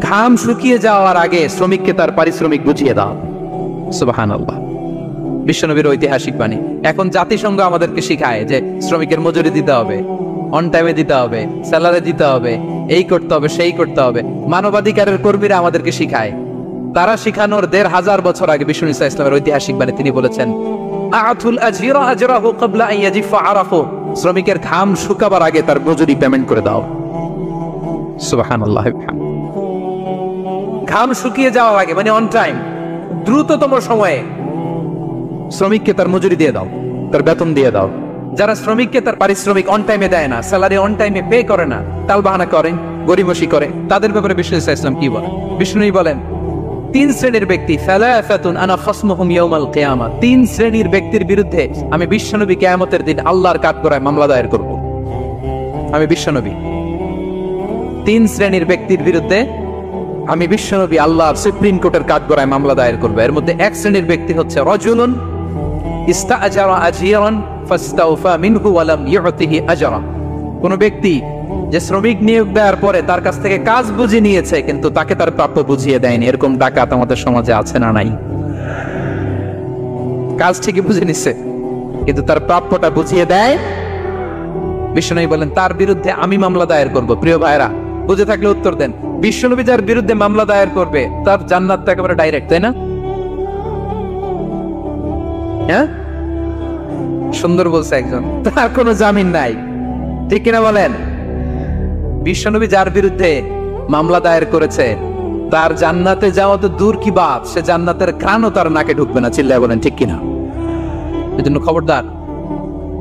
ঘাম শুকিয়ে যাওয়ার আগে শ্রমিককে তার পারিশ্রমিক বুঝিয়ে দাও। সুবহানাল্লাহ, বিশ্বনবীর ঐতিহাসিক বাণী। এখন জাতিসংঘ আমাদেরকে শিখায় যে শ্রমিকের মজুরি দিতে হবে, অন টাইমে দিতে হবে, স্যালারি দিতে হবে, এই করতে হবে, সেই করতে হবে। মানবাধিকারের কর্মীরা আমাদেরকে শিখায়, তারা শিখানোর 1500 বছর আগে বিষ্ণু ইসা ইসলামের ঐতিহাসিক বাণী, তিনি বলেছেন, আতুল আজিরা আজরাহু ক্বাবলা আন ইয়াজিফা আরাফু, শ্রমিকের ঘাম শুকাবার আগে তার মজুরি পেমেন্ট করে দাও। সুবহানাল্লাহ। ঘাম শুকিয়ে যাওয়ার আগে, মানে অন টাইম, দ্রুততম সময়ে শ্রমিককে তার মজুরি দিয়ে দাও, তার বেতন দিয়ে দাও। যারা শ্রমিককে তার পারিশ্রমিক অন টাইমে দেয় না, স্যালারি অন টাইমে পে করে না, টালবাহানা করে, গরিমসি করে, তাদের ব্যাপারে বিষ্ণু ইসলাম কি বলেন? বিষ্ণু বলেন, 3 শ্রেণীর ব্যক্তি, সালাসাতুন আনা খাসমুহুম ইয়াউমাল কিয়ামাহ, 3 শ্রেণীর ব্যক্তির বিরুদ্ধে আমি বিশ্বনবী কিয়ামতের দিন আল্লাহর কাঠগড়ায় মামলা দায়ের করব। আমি বিশ্বনবী 3 শ্রেণীর ব্যক্তির বিরুদ্ধে আমি বিশ্বনবী আল্লাহর সুপ্রিম কোর্টের কাঠগড়ায় মামলা দায়ের করব। এর মধ্যে এক শ্রেণীর ব্যক্তি হচ্ছে রাজুলুন ইস্তাআজারা আজীরান ফাস্তাওফা মিনহু ওয়া লাম ইউতিহি আজরা, কোন ব্যক্তি যে শ্রমিক নিয়োগ দেওয়ার পরে তার কাছ থেকে কাজ বুঝিয়ে নিয়েছে কিন্তু তাকে তার প্রাপ্য বুঝিয়ে দেয়নি। এরকম ডাকাত আমাদের সমাজে আছে না নাই? কাজ ঠিকই বুঝে নিচ্ছে কিন্তু তার প্রাপ্যটা বুঝিয়ে দেয়। বিশ্বনবী বলেন তার বিরুদ্ধে আমি মামলা দায়ের করব। প্রিয় ভাইরা, বুঝে থাকলে উত্তর দেন। বিশ্বনবী যার বিরুদ্ধে মামলা দায়ের করবে তার জান্নাত তো একেবারে ডাইরেক্ট, তাই না? হ্যাঁ, সুন্দর বলছে একজন, তার কোনো জামিন নাই, ঠিক কিনা বলেন? বিশ্বনবী যার বিরুদ্ধে মামলা দায়ের করেছে তার জান্নাতে যাওয়া তো দূর কি বাত, সে জান্নাতের ঘ্রাণও তার নাকে ঢুকবে না। চিল্লায় বলেন ঠিক কিনা? এজন্য খবরদার,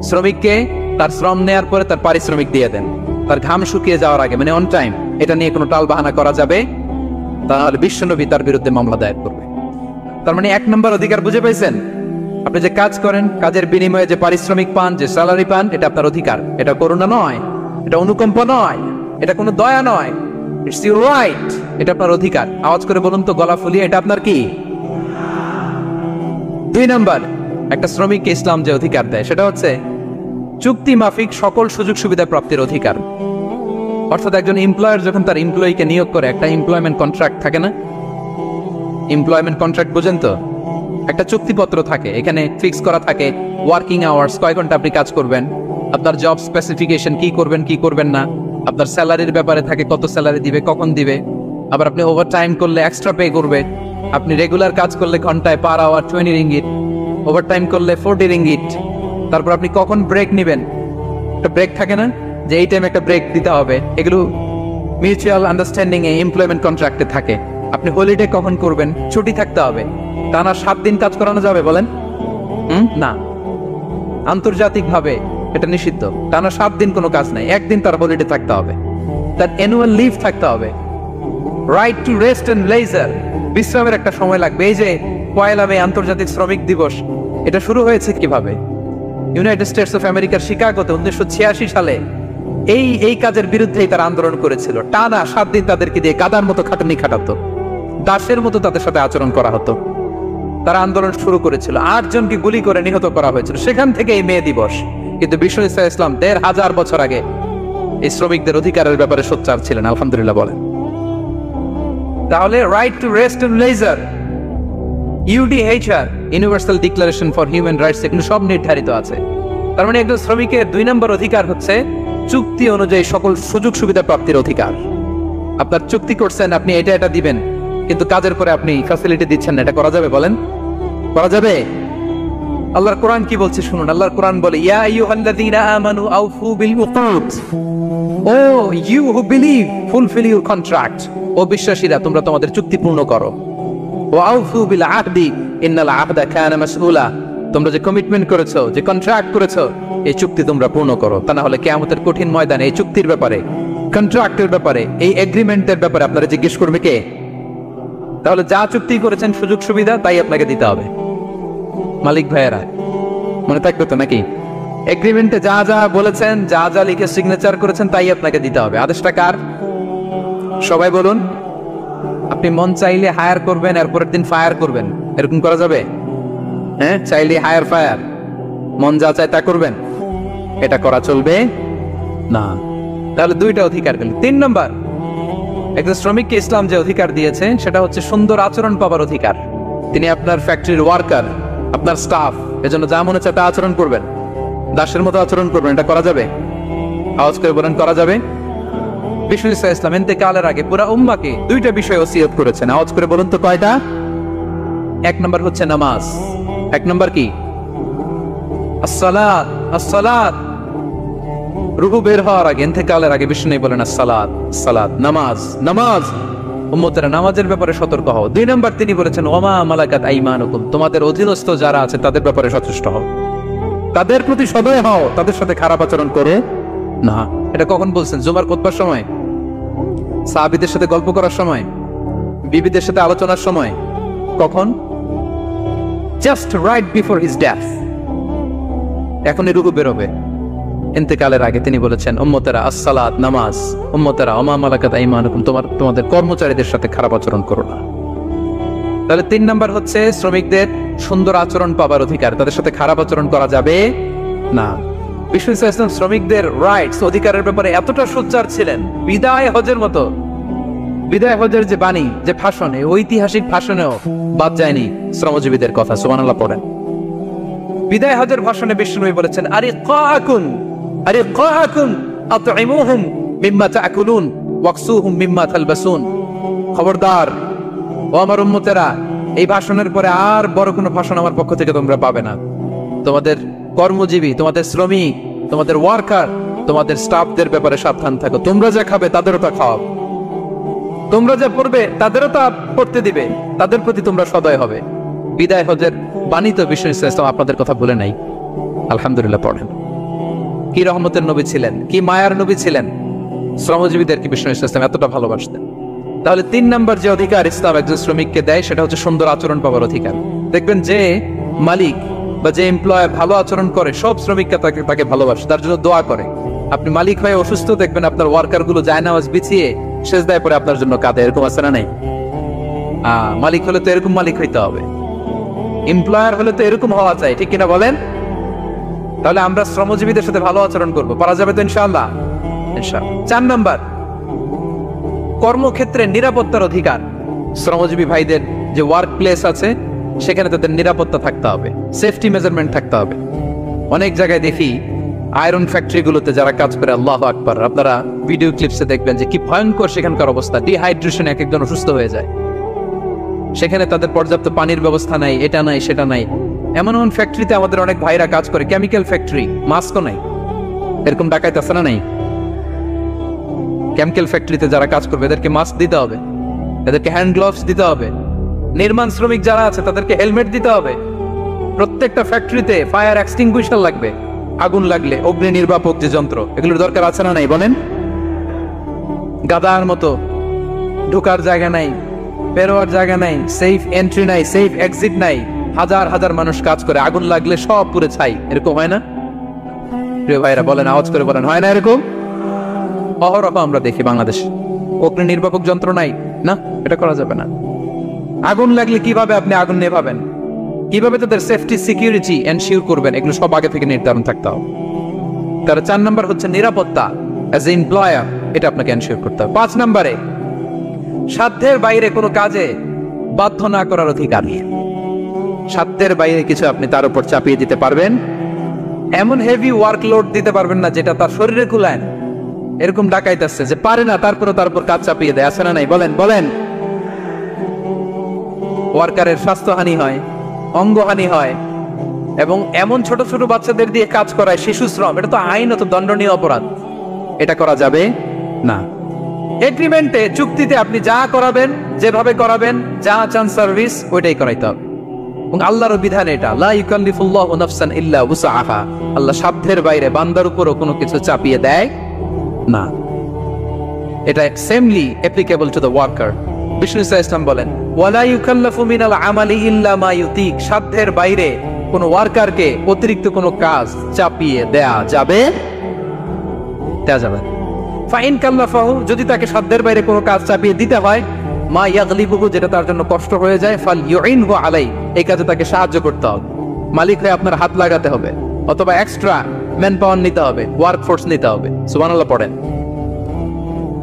শ্রমিককে তার শ্রম নেয়ার পরে তার পারিশ্রমিক দিয়ে দেন, তার ঘাম শুকিয়ে যাওয়ার আগে, মানে অন টাইম। এটা নিয়ে কোনো টাল বাহানা করা যাবে, তাহলে বিশ্বনবী তার বিরুদ্ধে মামলা দায়ের করবে। তার মানে 1 নম্বর অধিকার বুঝে পাইছেন? আপনি যে কাজ করেন, কাজের বিনিময়ে যে পারিশ্রমিক পান, যে স্যালারি পান, এটা আপনার অধিকার। এটা করুণা নয়, এটা অনুকম্প নয়, এটা কোনো দয়া নয়, ইটস ইউর রাইট। এটা আপনার অধিকার। আওয়াজ করে বলুন তো, গলা ফুলিয়ে, এটা আপনার কি? 2 নম্বর, একটা শ্রমিককে ইসলাম যে অধিকার দেয় সেটা হচ্ছে চুক্তি মাফিক সকল সুযোগ সুবিধা প্রাপ্তির অধিকার। অর্থাৎ একজন এমপ্লয়ার যখন তার এমপ্লয়িকে নিয়োগ করে, একটা এমপ্লয়মেন্ট কন্ট্রাক্ট থাকে না? এমপ্লয়মেন্ট কন্ট্রাক্ট বোঝেন তো? একটা চুক্তিপত্র থাকে, এখানে ফিক্স করা থাকে ওয়ার্কিং আওয়ার্স, কয় ঘন্টা আপনি কাজ করবেন, আপনার জব স্পেসিফিকেশন, কি করবেন কি করবেন না, আপনার স্যালারির ব্যাপারে থাকে, কত স্যালারি দিবে, কখন দিবে, আবার আপনি ওভার টাইম করলে এক্সট্রা পে করবে, আপনি রেগুলার কাজ করলে ঘন্টায় per hour 20 ringgit, overtime করলে 40 রিঙ্গিট। তারপর আপনি কখন ব্রেক নেবেন, একটা ব্রেক থাকে না যে এই টাইমে একটা ব্রেক দিতে হবে, এগুলো মিউচুয়াল আন্ডারস্ট্যান্ডিং এ এমপ্লয়মেন্ট কন্ট্রাক্টে থাকে। আপনি হলিডে কখন করবেন, ছুটি থাকতে হবে। টানা 7 দিন কাজ করানো যাবে বলেন? না, আন্তর্জাতিক ভাবে এটা নিষিদ্ধ। টানা 7 দিন কোনো কাজ নাই, 1 দিন তার হলিডে থাকতে হবে, তার অ্যানুয়াল লিভ থাকতে হবে। Right to rest and leisure, বিশ্রামের একটা সময় লাগবে। এই যে 1 মে আন্তর্জাতিক শ্রমিক দিবস, এটা শুরু হয়েছে কিভাবে? ইউনাইটেড স্টেটস অফ আমেরিকার শিকাগোতে 1986 সালে এই কাজের বিরুদ্ধেই তারা আন্দোলন করেছিল। টানা 7 দিন তাদেরকে দিয়ে কাদার মতো খাটুনি খাটাতো, দাসের মতো তাদের সাথে আচরণ করা হতো। তারা আন্দোলন শুরু করেছিল, 8 জনকে গুলি করে নিহত করা হয়েছিল। সেখান থেকে এই মে দিবস। কিন্তু বিষ্ণু ইসলাম 1500 বছর আগে এই শ্রমিকদের অধিকারের ব্যাপারে সোচ্চার ছিলেন। আলহামদুলিল্লাহ বলেন। তাহলে right to rest and leisure, UDHR, universal declaration for human rights, এগুলো সব নির্ধারিত আছে। তার মানে একজন শ্রমিকের 2 নম্বর অধিকার হচ্ছে চুক্তি অনুযায়ী সকল সুযোগ সুবিধা প্রাপ্তির অধিকার। আপনার চুক্তি করছেন, আপনি এটা এটা দিবেন, কিন্তু কাজের পরে আপনি ফ্যাসিলিটি দিচ্ছেন না, এটা করা যাবে বলেন? করা যাবে? আল্লাহর কোরআন কি বলছে শুনুন। আল্লাহর কোরআন বলে, ইয়া আইয়ুহাল্লাযীনা আমানু আউফু বিল উকুদ, O you who believe fulfill your contract, ও বিশ্বাসীরা তোমরা তোমাদের চুক্তি পূর্ণ করো। ওয়া আউফু বিল আহদি ইন্নাল আহদা কানা মাসউলা, তোমরা যে কমিটমেন্ট করেছো, যে কন্ট্রাক্ট করেছো, এই চুক্তি তোমরা পূর্ণ করো। তা না হলে কিয়ামতের কঠিন ময়দানে এই চুক্তির ব্যাপারে, কন্ট্রাক্টের ব্যাপারে, এই এগ্রিমেন্টের ব্যাপারে আপনারা জিজ্ঞেস করবে কে? তাহলে যা চুক্তি করেছেন সুযোগ সুবিধা তাই আপনাকে দিতে হবে। মালিক ভাইয়েরা মনে থাকবে তো নাকি? এগ্রিমেন্টে যা যা বলেছেন, যা যা লিখে সিগনেচার করেছেন তাই আপনাকে দিতে হবে। আদেশটা কার? সবাই বলুন। আপনি মন চাইলে হায়ার করবেন, এরপরের দিন ফায়ার করবেন, এরকম করা যাবে? হ্যাঁ, চাইলে হায়ার ফায়ার, মন যা চায় তা করবেন, এটা করা চলবে না। তাহলে 2টা অধিকার গেল। 3 নম্বর, একজন শ্রমিককে ইসলাম যে অধিকার দিয়েছে সেটা হচ্ছে সুন্দর আচরণ পাবার অধিকার। তিনি আপনার ফ্যাক্টরির ওয়ার্কার, আপনার স্টাফ, এজন্য যা মনে চায় তা আচরণ করবেন, দাসের মতো আচরণ করবেন। এটা করা যাবে? আওয়াজ করে বলেন, করা যাবে? বিষ্ণু ইসলাম ইন্তেকালের আগে পুরা উম্মাহকে 2টা বিষয় ওসিয়ত করেছেন। আওয়াজ করে বলুন তো কয়টা? 1 নম্বর হচ্ছে নামাজ। 1 নম্বর কি? আসসালাত আসসালাত। রুহু বের হওয়ার আগে, ইন্তেকালের আগে বিষ্ণু বলেন আসসালাত সালাত, নামাজ নামাজ। উম্মতেরা নামাজের ব্যাপারে সতর্ক হও। 2 নম্বর তিনি বলেছেন ওমা মালাকাত আইমানুকুম, তোমাদের অধীনস্থ যারা আছে তাদের ব্যাপারে সচেষ্ট হও, তাদের প্রতি সদয় হও, তাদের সাথে খারাপ আচরণ করে না। এটা কখন বলছেন? জুমার খুতবার সময়, সাহাবীদের সাথে গল্প করার সময়, বিবিদের সাথে আলোচনার সময়। কখন? Just right before his death. এখনই রুহু বেরোবে। ইন্তেকালের আগে তিনি বলেছেন উম্মতেরা আসসালাত নামাজ, উম্মতেরা ওমা মালাকাত আইমানুকুম, তোমাদের কর্মচারীদের সাথে খারাপ আচরণ করো না। তাহলে 3 নাম্বার হচ্ছে শ্রমিকদের সুন্দর আচরণ পাবার অধিকার, তাদের সাথে খারাপ আচরণ করা যাবে না। বিষ্ণু ইসলাম শ্রমিকদের রাইটস অধিকারের ব্যাপারে এতটা সোচ্চার ছিলেন, বিদায় হজের মতো, বিদায় হজের যে বাণী, যে ভাষণে, ঐতিহাসিক ভাষণেও বাদ যায়নি শ্রমজীবীদের কথা। সুবহানাল্লাহ পড়েন। বিদায় হজের ভাষণে বিষ্ণু বলেছেন আরে কাকুন আতইমুহুম মিম্মা তাকুলুন ওয়াকসুহুম মিম্মা তালবাসুন। খবরদার ও আমার উম্মতেরা, এই ভাষণের পরে আর বড় কোনো ভাষণ আমার পক্ষ থেকে তোমরা পাবে না। তোমাদের কর্মজীবী, তোমাদের শ্রমিক, তোমাদের ওয়ার্কার, তোমাদের স্টাফদের ব্যাপারে সাবধান থাকো। তোমরা যা খাবে তাদেরও তা খাও, তোমরা যা পড়বে তাদেরও তা পড়তে দিবে, তাদের প্রতি তোমরা সদয় হবে। বিদায় হজের বাণী তো বিষ্ণু ইসলাম আপনাদের কথা বলে নাই। আলহামদুলিল্লাহ পড়েন। কি রহমতের নবী ছিলেন, কি মায়ার নবী ছিলেন, শ্রমজীবীদেরকে বিষ্ণু ইসলাম এতটা ভালোবাসতেন। তাহলে 3 নাম্বার যে অধিকার ইসলাম একজন শ্রমিককে দেয় সেটা হচ্ছে সুন্দর আচরণ পাওয়ার অধিকার। দেখবেন যে মালিক বা যে এমপ্লয়ার ভালো আচরণ করে, সব শ্রমিককে তাকে ভালোবাসে, তার জন্য দোয়া করে। আপনি মালিক হয়ে অসুস্থ, দেখবেন আপনার ওয়ার্কার গুলো জায়নামাজ বিছিয়ে সেজদায় পড়ে আপনার জন্য কাঁদে। এরকম আছে না নাই? মালিক হলে তো এরকম মালিক হইতে হবে, এমপ্লয়ার হলে তো এরকম হওয়া চাই, ঠিক কিনা বলেন? তাহলে আমরা শ্রমজীবীদের সাথে ভালো আচরণ করবো, পারা যাবে তো ইনশাআল্লাহ? ইনশাআল্লাহ। 4 নাম্বার, কর্মক্ষেত্রে নিরাপত্তার অধিকার। শ্রমজীবী ভাইদের যে ওয়ার্ক প্লেস আছে সেখানে তাদের নিরাপত্তা থাকতে হবে, সেফটি মেজারমেন্ট থাকতে হবে। অনেক জায়গায় দেখি আয়রন ফ্যাক্টরি গুলোতে যারা কাজ করে, আল্লাহু আকবার, আপনারা ভিডিও ক্লিপসে দেখবেন যে কি ভয়ঙ্কর সেখানকার অবস্থা। ডিহাইড্রেশন, এক একজন অসুস্থ হয়ে যায়। সেখানে তাদের পর্যাপ্ত পানির ব্যবস্থা নাই, এটা নাই সেটা নাই। এমন এমন ফ্যাক্টরিতে আমাদের অনেক ভাইরা কাজ করে, কেমিক্যাল ফ্যাক্টরি, মাস্কও নাই। এরকম ডাকাইত আছে না নাই? কেমিক্যাল ফ্যাক্টরিতে যারা কাজ করবে এদেরকে মাস্ক দিতে হবে, এদেরকে হ্যান্ড গ্লাভস দিতে হবে। নির্মাণ শ্রমিক যারা আছে তাদেরকে হেলমেট দিতে হবে। প্রত্যেকটা ফ্যাক্টরিতে ফায়ার এক্সটিংগুইশার লাগবে, আগুন লাগলে অগ্নি নির্বাপক যে যন্ত্র, এগুলোর দরকার আছে না নাই বলেন? গাদার মতো ঢোকার জায়গা নাই, বেরোয়ার জায়গা নাই, সেফ এন্ট্রি নাই, সেফ এক্সিট নাই। হাজার হাজার মানুষ কাজ করে, আগুন লাগলে সব পুড়ে ছাই। এরকম হয় না? প্রিয় ভাইরা বলেন, আওয়াজ করে বলেন, হয় না এরকম? অহরহ আমরা দেখি বাংলাদেশ। অগ্নি নির্বাপক যন্ত্র নাই, না, এটা করা যাবে না। আগুন লাগলে কিভাবে আপনি আগুন নেভাবেন, কিভাবে তাদের সেফটি সিকিউরিটি এনশিওর করবেন, এগুলো সব আগে থেকে নির্ধারণ থাকতে হবে। তার 4 নাম্বার হচ্ছে নিরাপত্তা অ্যাজ এ এমপ্লয়ার, এটা আপনাকে এনশিওর করতে হবে। 5 নাম্বারে সাধ্যের বাইরে কোনো কাজে বাধ্য না করার অধিকার। সাধ্যের বাইরে কিছু আপনি তার উপর চাপিয়ে দিতে পারবেন, এমন হেভি ওয়ার্কলোড দিতে পারবেন না যেটা তার শরীরে কুলায় না। এরকম ডাকাইতে আসছে যে পারে না, তারপরে তার উপর কাজ চাপিয়ে দেয়, আছে না নাই? বলেন বলেন। ওয়ার্কারের স্বাস্থ্যহানি হয়, অঙ্গহানি হয়, এবং এমন ছোট ছোট বাচ্চাদের দিয়ে কাজ করায়, শিশু শ্রম, এটা তো আইনত দণ্ডনীয় অপরাধ। এটা করা যাবে না। এগ্রিমেন্টে, চুক্তিতে আপনি যা করাবেন, যেভাবে করাবেন, যা চান সার্ভিস, ওইটাই করাইতে হবে। এবং আল্লাহর বিধান এটা, লা ইউকাল্লিফুল্লাহু নাফসান ইল্লা উসআহা। আল্লাহ সাধ্যের বাইরে বান্দার উপরও কোনো কিছু চাপিয়ে দেয় না। এটা samely applicable to the worker. বিষ্ণু ইসলাম বলেন, ওয়ালা ইউকাল্লাফু মিনাল আমালি ইল্লা মা ইউতিক। সাধ্যের বাইরে কোন ওয়ার্কারকে অতিরিক্ত কোনো কাজ চাপিয়ে দেয়া যাবে না। ফাইন কাল্লাফাহু, যদি তাকে সাধ্যের বাইরে কোনো কাজ চাপিয়ে দিতে হয়, মা ইয়াগলিবুহু, যেটা তার জন্য কষ্ট হয়ে যায়, ফাল ইউইনহু আলাই, এই কাজে তাকে সাহায্য করতে হবে। মালিক হয়ে আপনার হাত লাগাতে হবে, অথবা এক্সট্রা ম্যান পাওয়ার নিতে হবে, ওয়ার্ক ফোর্স নিতে হবে। সুবহানাল্লাহ পড়েন।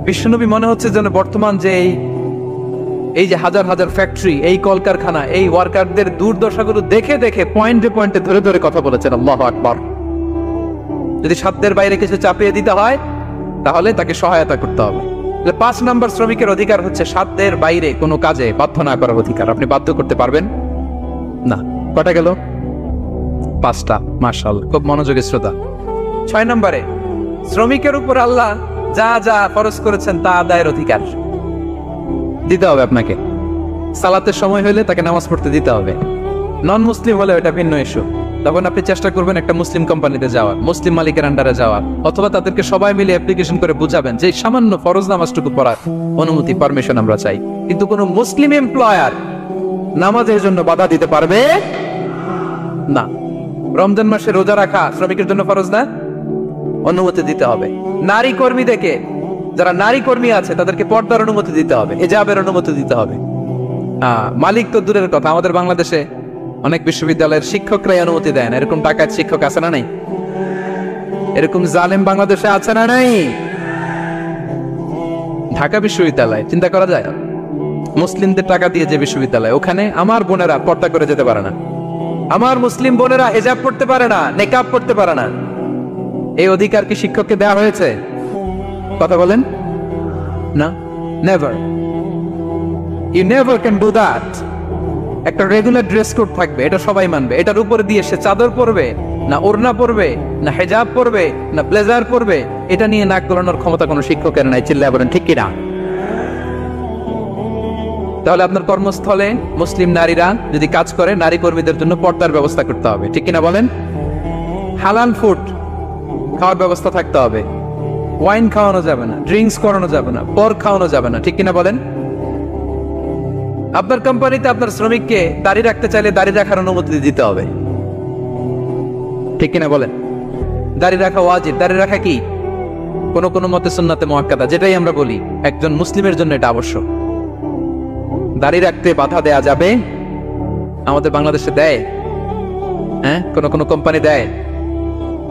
বিশ্বনবী মনে হচ্ছে যেন বর্তমান যে এই যে হাজার হাজার ফ্যাক্টরি, এই কলকারখানা, এই ওয়ার্কারদের দুর্দশাগুলো দেখে দেখে পয়েন্টে পয়েন্টে ধরে ধরে কথা বলেছেন। আল্লাহু আকবার। যদি সাধ্যের বাইরে কিছু চাপিয়ে দিতে হয় তাহলে তাকে সহায়তা করতে হবে। 5 নাম্বার শ্রমিকের অধিকার হচ্ছে সাধ্যের বাইরে কোনো কাজে বাধ্য না করার অধিকার। আপনি বাধ্য করতে পারবেন না। কটা গেল? 5টা, মাশাআল্লাহ, খুব মনোযোগী শ্রোতা। 6 নম্বরে, শ্রমিকের উপর আল্লাহ যা যা ফরজ করেছেন তা আদায়ের অধিকার দিতে হবে আপনাকে। সালাতের সময় হলে তাকে নামাজ পড়তে দিতে হবে। নন মুসলিম হলে এটা ভিন্ন ইস্যু, তখন আপনি চেষ্টা করবেন একটা মুসলিম কোম্পানিতে যাওয়ার, মুসলিম মালিকের আন্ডারে যাওয়ার, অথবা তাদেরকে সবাই মিলে অ্যাপ্লিকেশন করে বুঝাবেন যে সামান্য ফরজ নামাজটুকু পড়ার অনুমতি, পারমিশন আমরা চাই। কিন্তু কোনো মুসলিম এমপ্লয়ার নামাজের জন্য বাধা দিতে পারবে না। রমজান মাসে রোজা রাখা শ্রমিকের জন্য ফরজ না, অনুমতি দিতে হবে। নারী কর্মীদেরকে, যারা নারী কর্মী আছে তাদেরকে পর্দার অনুমতি দিতে হবে, হিজাবের অনুমতি দিতে হবে। মালিক তো দূরের কথা, আমাদের বাংলাদেশে অনেক বিশ্ববিদ্যালয়ের শিক্ষকরাই অনুমতি দেয় না। এরকম টাকার শিক্ষক আছে না নাই? এরকম জালেম বাংলাদেশে আছে না নাই? ঢাকা বিশ্ববিদ্যালয় চিন্তা করা যায়, মুসলিমদের টাকা দিয়ে যে বিশ্ববিদ্যালয়, ওখানে আমার বোনেরা পর্দা করে যেতে পারে না, আমার মুসলিম বোনেরা হিজাব পড়তে পারে না, নেকাব পড়তে পারে না। এই অধিকার কি শিক্ষককে দেওয়া হয়েছে? কথা বলেন না, never. You never can do that. একটা রেগুলার ড্রেস কোড থাকবে, এটা সবাই মানবে। এটার উপরে দিয়ে সে চাদর পরবে না ওড়না পরবে না হিজাব পরবে না ব্লেজার পরবে, এটা নিয়ে নাক গলানোর ক্ষমতা কোনো শিক্ষকের নাই। চিল্লায় বলেন ঠিক কিনা? তাহলে আপনার কর্মস্থলে মুসলিম নারীরা যদি কাজ করে, নারী কর্মীদের জন্য পর্দার ব্যবস্থা করতে হবে, ঠিক কিনা বলেন? হালাল ফুড খাওয়ার ব্যবস্থা থাকতে হবে। ওয়াইন খাওয়ানো যাবে না, ড্রিঙ্কস করানো যাবে না, পর্ক খাওয়ানো যাবে না, ঠিক কিনা বলেন? আপনার কোম্পানিতে আপনার শ্রমিককে দাড়ি রাখতে চাইলে দাড়ি রাখার অনুমতি দিতে হবে, ঠিক কিনা বলেন? দাড়ি রাখা ওয়াজিব। দাড়ি রাখা কি? কোন কোন মতে সুন্নাতে মুআক্কাদা, যেটাই আমরা বলি একজন মুসলিমের জন্য এটা আবশ্যক। দাড়ি রাখতে বাধা দেয়া যাবে? আমাদের বাংলাদেশে দেয়? হ্যাঁ, কোন কোন কোম্পানি দেয়।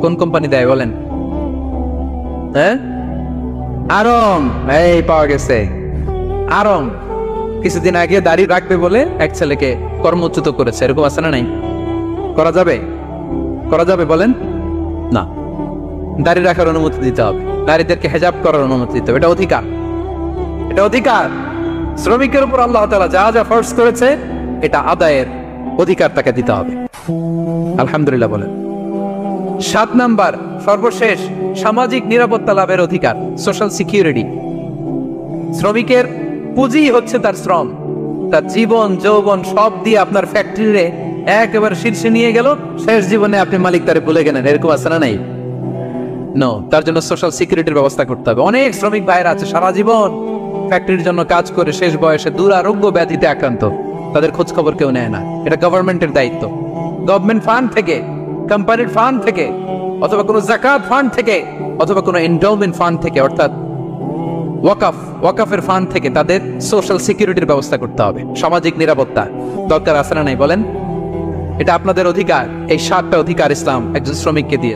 কোন কোম্পানি দেয় বলেন? হ্যাঁ, আরং। এই পাওয়া গেছে আরং। কিছুদিন আগে দাড়ি রাখবে বলে এক ছেলেকে কর্মচ্যুত করেছে, এরকম আছে না নাই? করা যাবে? করা যাবে বলেন? না, দাড়ি রাখার অনুমতি দিতে হবে, নারীদেরকে হিজাব করার অনুমতি দিতে হবে। এটা অধিকার, এটা অধিকার। শ্রমিকের উপর আল্লাহ তাআলা যা যা ফরজ করেছে এটা আদায়ের অধিকার তাকে দিতে হবে। আলহামদুলিল্লাহ বলেন। 7 নাম্বার, সর্বশেষ, সামাজিক নিরাপত্তা লাভের অধিকার, সোশ্যাল সিকিউরিটি। শ্রমিকের পুঁজি হচ্ছে তার শ্রম, তার জীবন যৌবন সব দিয়ে আপনার ফ্যাক্টরিরে একেবারে শীর্ষে নিয়ে গেল, শেষ জীবনে আপনি মালিক তারে ভুলে গেলেন, এরকম আছে না নাই? নো, তার জন্য সোশ্যাল সিকিউরিটির ব্যবস্থা করতে হবে। অনেক শ্রমিক ভাইরা আছে সারা জীবন ফ্যাক্টরির জন্য কাজ করে শেষ বয়সে দুরারোগ্য ব্যাধিতে আক্রান্ত, তাদের খোঁজ খবর কেউ নেয় না। এটা গভর্নমেন্টের দায়িত্ব। গভর্নমেন্ট ফান্ড থেকে, কোম্পানির ফান্ড থেকে, অথবা কোনো যাকাত ফান্ড থেকে, অথবা কোনো এন্ডাওমেন্ট ফান্ড থেকে, অর্থাৎ ওয়াকাফের ফান্ড থেকে তাদের সোশ্যাল সিকিউরিটির ব্যবস্থা করতে হবে। সামাজিক নিরাপত্তা দরকার আছে না নাই বলেন? এটা আপনাদের অধিকার। এই 7টা অধিকার ইসলাম একজন শ্রমিককে দিয়ে